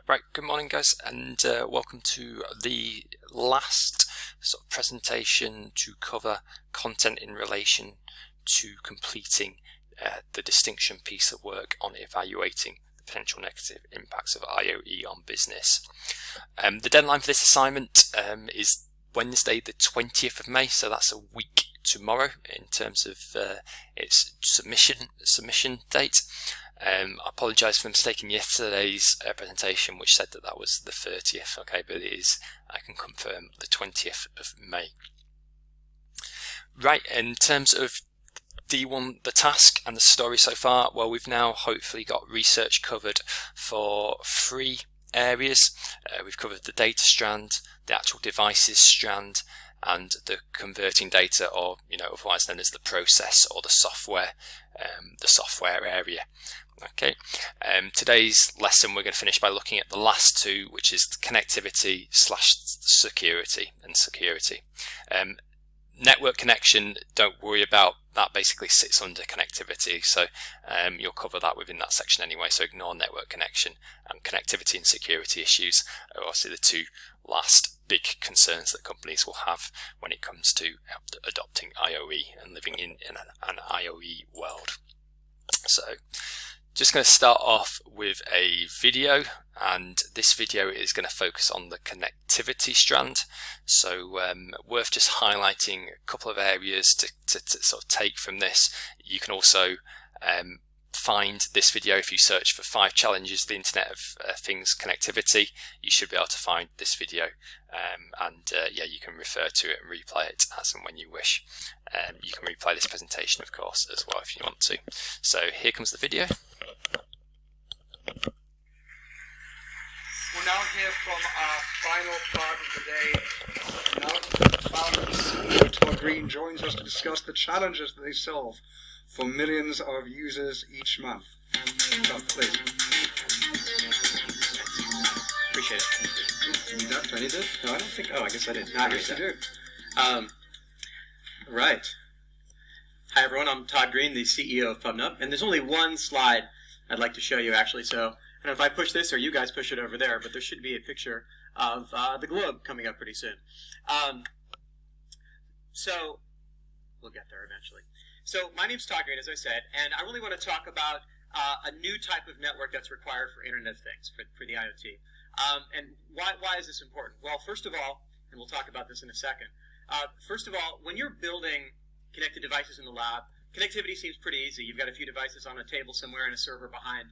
Right, good morning guys, and welcome to the last sort of presentation to cover content in relation to completing the distinction piece of work on evaluating the potential negative impacts of IoE on business. The deadline for this assignment is Wednesday the 20th of May, so that's a week tomorrow in terms of its submission date. I apologise for mistaking yesterday's presentation, which said that was the 30th. Okay, but it is, I can confirm, the 20th of May. Right, in terms of D1, the task and the story so far, well, we've now hopefully got research covered for 3 areas. We've covered the data strand, the actual devices strand, and the converting data, or otherwise known as the process or the software area. Okay, today's lesson we're going to finish by looking at the last 2, which is connectivity / security and security. Network connection, don't worry about that, basically sits under connectivity, so you'll cover that within that section anyway, so ignore network connection. And connectivity and security issues are obviously the 2 last big concerns that companies will have when it comes to adopting IoE and living in an IoE world. So just going to start off with a video, and this video is going to focus on the connectivity strand. So worth just highlighting a couple of areas to sort of take from this. You can also find this video if you search for 5 challenges the Internet of Things connectivity. You should be able to find this video, yeah, you can refer to it and replay it as and when you wish. You can replay this presentation, of course, as well if you want to. So here comes the video. We'll now hear from our final part of the day. Now, founder and CEO Todd Green joins us to discuss the challenges that they solve for millions of users each month. And Todd, please. Appreciate it. Need that? Do I need this? No, I don't think. Oh, I guess I did not read Yes, you that. do. Right. Hi, everyone. I'm Todd Green, the CEO of PubNub, and there's only one slide I'd like to show you, actually. So I don't know if I push this or you guys push it over there, but there should be a picture of the globe coming up pretty soon. So we'll get there eventually. So my name's Todd Green, as I said, and I really want to talk about a new type of network that's required for Internet of Things, for the IoT. And why is this important? Well, first of all, and we'll talk about this in a second, first of all, when you're building connected devices in the lab, connectivity seems pretty easy. You've got a few devices on a table somewhere and a server behind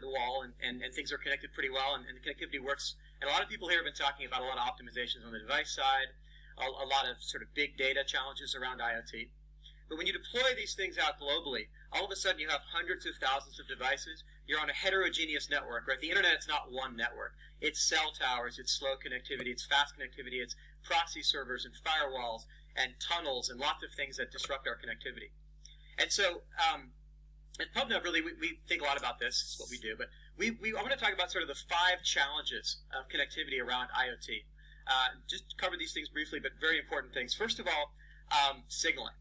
the wall, and things are connected pretty well, and the connectivity works. And a lot of people here have been talking about a lot of optimizations on the device side, a lot of sort of big data challenges around IoT. But when you deploy these things out globally, all of a sudden you have hundreds of thousands of devices. You're on a heterogeneous network, right? The internet is not one network. It's cell towers, it's slow connectivity, it's fast connectivity, it's proxy servers and firewalls and tunnels and lots of things that disrupt our connectivity. And so at PubNub, really, we think a lot about this. It's what we do. But I want to talk about sort of the 5 challenges of connectivity around IoT. Just cover these things briefly, but very important things. First of all, signaling.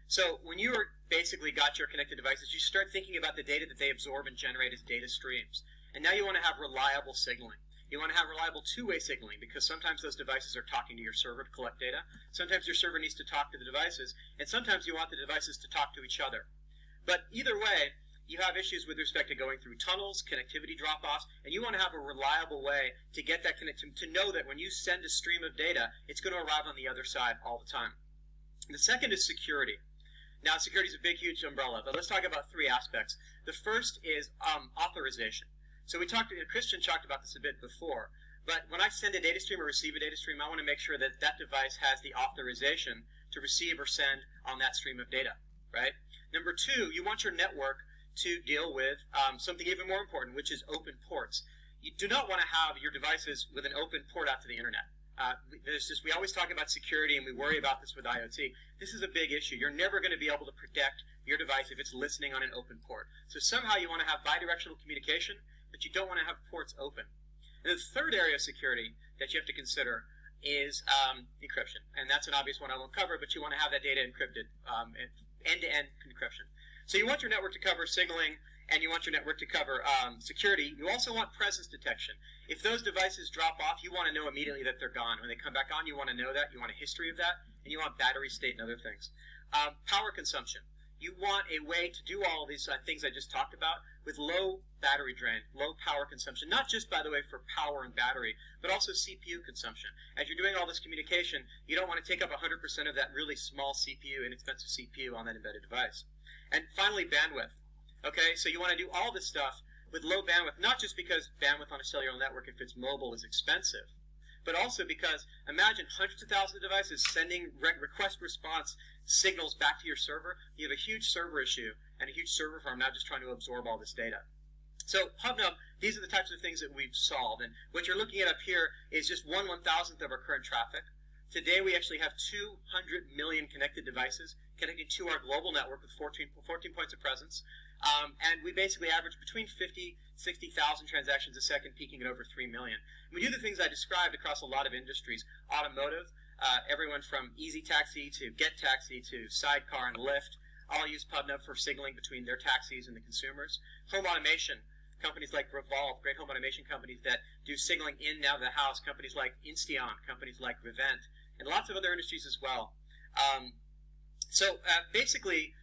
So when you basically got your connected devices, you start thinking about the data that they absorb and generate as data streams. And now you want to have reliable signaling. You want to have reliable two-way signaling, because sometimes those devices are talking to your server to collect data. Sometimes your server needs to talk to the devices, and sometimes you want the devices to talk to each other. But either way, you have issues with respect to going through tunnels, connectivity drop-offs, and you want to have a reliable way to get that to know that when you send a stream of data, it's going to arrive on the other side all the time. The second is security. Now, security is a big, huge umbrella, but let's talk about 3 aspects. The first is authorization. So Christian talked about this a bit before, but when I send a data stream or receive a data stream, I want to make sure that that device has the authorization to receive or send on that stream of data, right? Number 2, you want your network to deal with something even more important, which is open ports. You do not want to have your devices with an open port out to the internet. We always talk about security, and we worry about this with IoT. This is a big issue. You're never going to be able to protect your device if it's listening on an open port. So somehow you want to have bidirectional communication, but you don't want to have ports open. And the third area of security that you have to consider is encryption. And that's an obvious one I won't cover, but you want to have that data encrypted, end-to-end encryption. So you want your network to cover signaling and you want your network to cover security, you also want presence detection. If those devices drop off, you want to know immediately that they're gone. When they come back on, you want to know that. You want a history of that, and you want battery state and other things. Power consumption. You want a way to do all of these things I just talked about with low battery drain, low power consumption, not just, by the way, for power and battery, but also CPU consumption. As you're doing all this communication, you don't want to take up 100% of that really small CPU, inexpensive CPU on that embedded device. And finally, bandwidth. Okay, so you want to do all this stuff with low bandwidth, not just because bandwidth on a cellular network, if it's mobile, is expensive, but also because imagine hundreds of thousands of devices sending request response signals back to your server. You have a huge server issue and a huge server farm now just trying to absorb all this data. So PubNub, these are the types of things that we've solved. And what you're looking at up here is just 1/1000th of our current traffic. Today we actually have 200 million connected devices connected to our global network with 14 points of presence. And we basically average between 50, 60,000 transactions a second, peaking at over 3 million. And we do the things I described across a lot of industries. Automotive, everyone from Easy Taxi to Get Taxi to Sidecar and Lyft, all use PubNub for signaling between their taxis and the consumers. Home automation, companies like Revolve, great home automation companies that do signaling in and out of the house, companies like Insteon, companies like Vivint, and lots of other industries as well. Basically,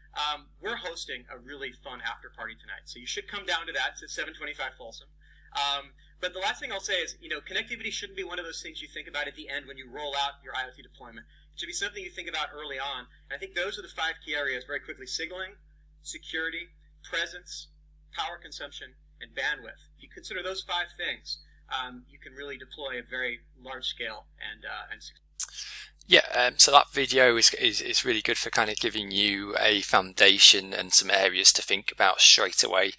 we're hosting a really fun after party tonight, so you should come down to that. It's at 725 Folsom. But the last thing I'll say is, connectivity shouldn't be one of those things you think about at the end when you roll out your IoT deployment. It should be something you think about early on. And I think those are the 5 key areas very quickly: signaling, security, presence, power consumption, and bandwidth. If you consider those 5 things, you can really deploy a very large scale and Yeah, so that video is really good for kind of giving you a foundation and some areas to think about straight away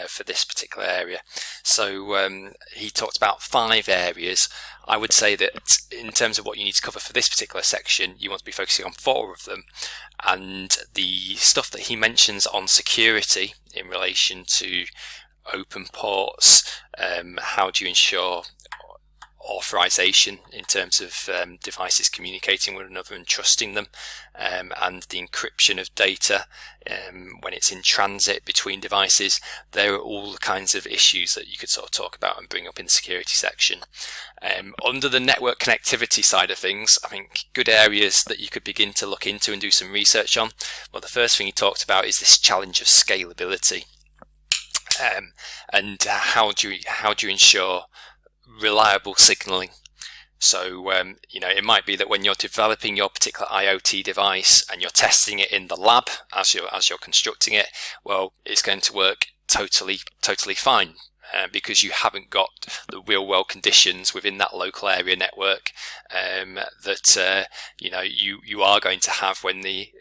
for this particular area. So he talked about 5 areas. I would say that in terms of what you need to cover for this particular section, you want to be focusing on 4 of them. And the stuff that he mentions on security in relation to open ports, how do you ensure authorization in terms of devices communicating with one another and trusting them, and the encryption of data when it's in transit between devices. They're all the kinds of issues that you could sort of talk about and bring up in the security section. Under the network connectivity side of things, I think good areas that you could begin to look into and do some research on. Well, the first thing he talked about is this challenge of scalability, and how do you ensure reliable signaling. So it might be that when you're developing your particular IoT device and you're testing it in the lab as you're constructing it, well, it's going to work totally fine because you haven't got the real world conditions within that local area network that you are going to have when the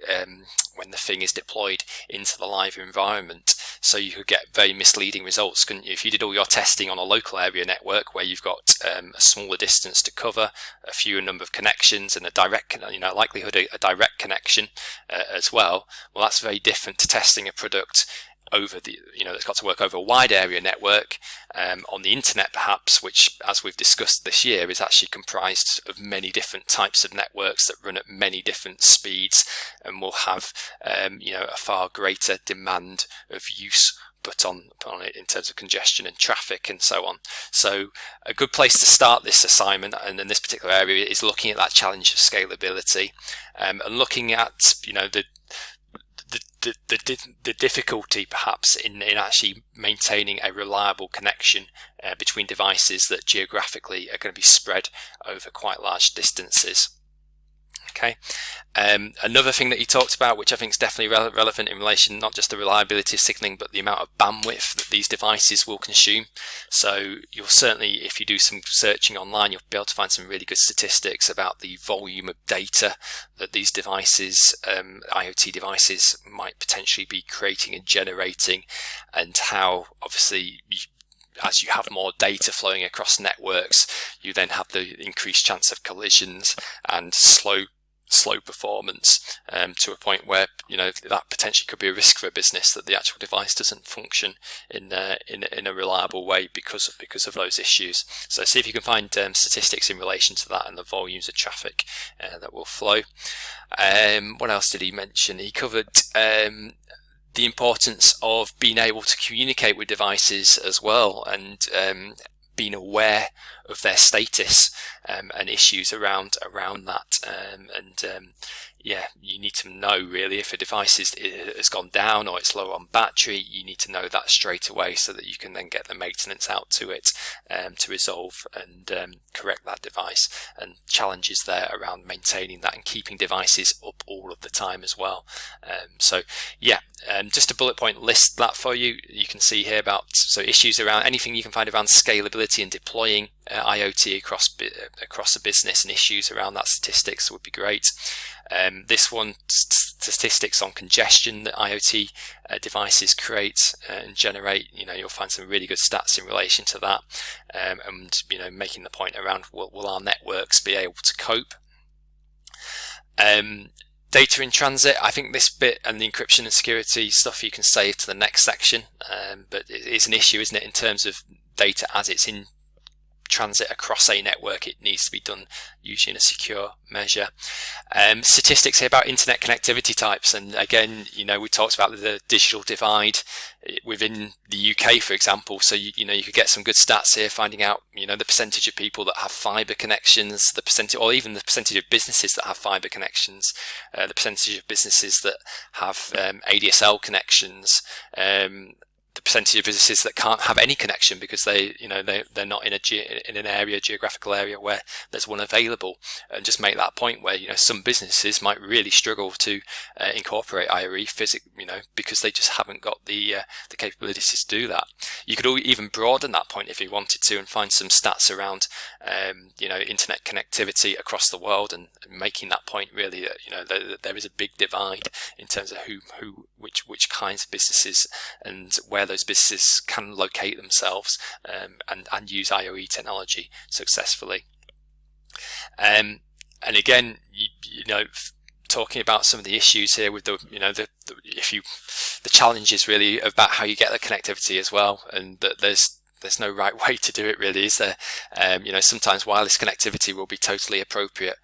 thing is deployed into the live environment. So you could get very misleading results, couldn't you? If you did all your testing on a local area network where you've got a smaller distance to cover, a fewer number of connections, and a direct, likelihood of a direct connection as well. Well, that's very different to testing a product over the, that's got to work over a wide area network on the internet, perhaps, which, as we've discussed this year, is actually comprised of many different types of networks that run at many different speeds and will have a far greater demand of use put on it in terms of congestion and traffic and so on. So a good place to start this assignment and in this particular area is looking at that challenge of scalability, and looking at the difficulty perhaps in actually maintaining a reliable connection between devices that geographically are going to be spread over quite large distances. Okay. Another thing that he talked about, which I think is definitely relevant in relation not just the reliability of signaling but the amount of bandwidth that these devices will consume. So you'll certainly, if you do some searching online, you'll be able to find some really good statistics about the volume of data that these devices, IoT devices, might potentially be creating and generating, and how obviously as you have more data flowing across networks, you then have the increased chance of collisions and slow performance to a point where that potentially could be a risk for a business, that the actual device doesn't function in a reliable way because of those issues. So see if you can find statistics in relation to that and the volumes of traffic that will flow. What else did he mention? He covered the importance of being able to communicate with devices as well, and being aware of their status and issues around that, yeah, you need to know really if a device has gone down or it's low on battery. You need to know that straight away so that you can then get the maintenance out to it to resolve and correct that device, and challenges there around maintaining that and keeping devices up all of the time as well. So yeah, just a bullet point list that for you. You can see here about issues around anything you can find around scalability and deploying IoT across a business, and issues around that statistics would be great. This one, statistics on congestion that IoT devices create and generate. You'll find some really good stats in relation to that, and making the point around will our networks be able to cope. Data in transit, I think this bit and the encryption and security stuff you can save to the next section, but it's an issue, isn't it, in terms of data as it's in transit across a network. It needs to be done usually in a secure measure. Statistics here about internet connectivity types, and again, we talked about the digital divide within the UK, for example. So you could get some good stats here, finding out the percentage of people that have fibre connections, the percentage, or even the percentage of businesses that have fibre connections, the percentage of businesses that have ADSL connections, the percentage of businesses that can't have any connection because they're not in an geographical area where there's one available, and just make that point where some businesses might really struggle to incorporate IoE because they just haven't got the capabilities to do that. You could even broaden that point if you wanted to, and find some stats around internet connectivity across the world, and making that point really that there is a big divide in terms of which kinds of businesses and where those businesses can locate themselves and use IoE technology successfully. And again, talking about some of the issues here with the challenges really about how you get the connectivity as well, and that there's no right way to do it really, is there? Sometimes wireless connectivity will be totally appropriate,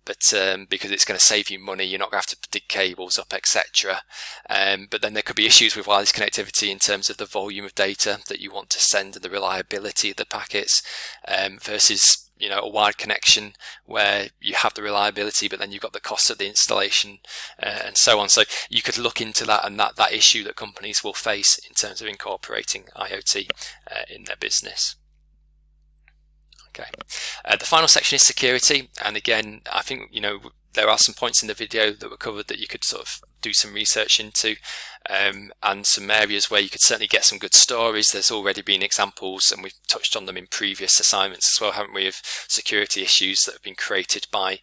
but because it's going to save you money, you're not going to have to dig cables up, etc. But then there could be issues with wireless connectivity in terms of the volume of data that you want to send and the reliability of the packets, versus a wired connection where you have the reliability, but then you've got the cost of the installation and so on. So you could look into that, and that issue that companies will face in terms of incorporating IoT in their business. Okay, the final section is security, and again, I think there are some points in the video that were covered that you could sort of do some research into, and some areas where you could certainly get some good stories. There's already been examples, and we've touched on them in previous assignments as well, haven't we, of security issues that have been created by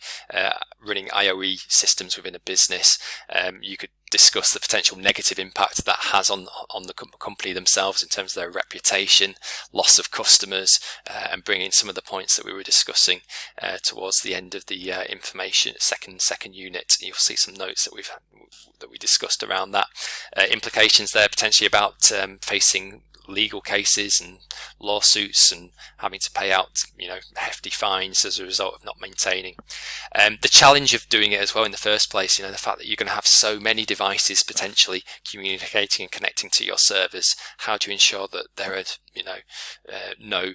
running IoE systems within a business. You could discuss the potential negative impact that has on the company themselves in terms of their reputation, loss of customers, and bring in some of the points that we were discussing towards the end of the information second unit. You'll see some notes that we discussed around that. Implications there potentially about facing legal cases and lawsuits and having to pay out hefty fines as a result of not maintaining. The challenge of doing it as well in the first place, the fact that you're going to have so many devices potentially communicating and connecting to your servers. How do you ensure that there are no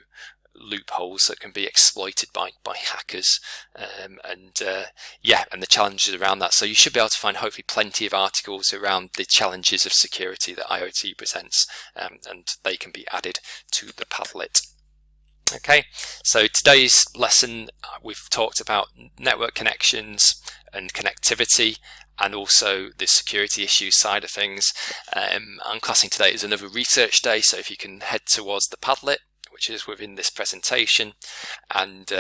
loopholes that can be exploited by hackers, and the challenges around that. So you should be able to find hopefully plenty of articles around the challenges of security that IoT presents, and they can be added to the Padlet. Okay, so today's lesson, we've talked about network connections and connectivity, and also the security issues side of things. I'm classing today as another research day, so if you can head towards the Padlet, which is within this presentation, and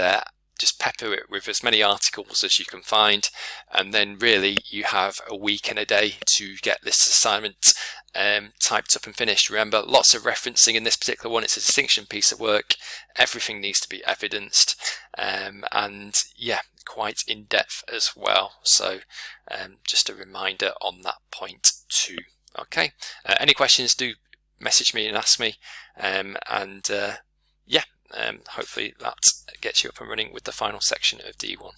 just pepper it with as many articles as you can find, and then really you have a week and a day to get this assignment typed up and finished. Remember, lots of referencing in this particular one. It's a distinction piece of work. Everything needs to be evidenced, and quite in depth as well. So just a reminder on that point too. Okay, any questions, do message me and ask me, hopefully that gets you up and running with the final section of D1.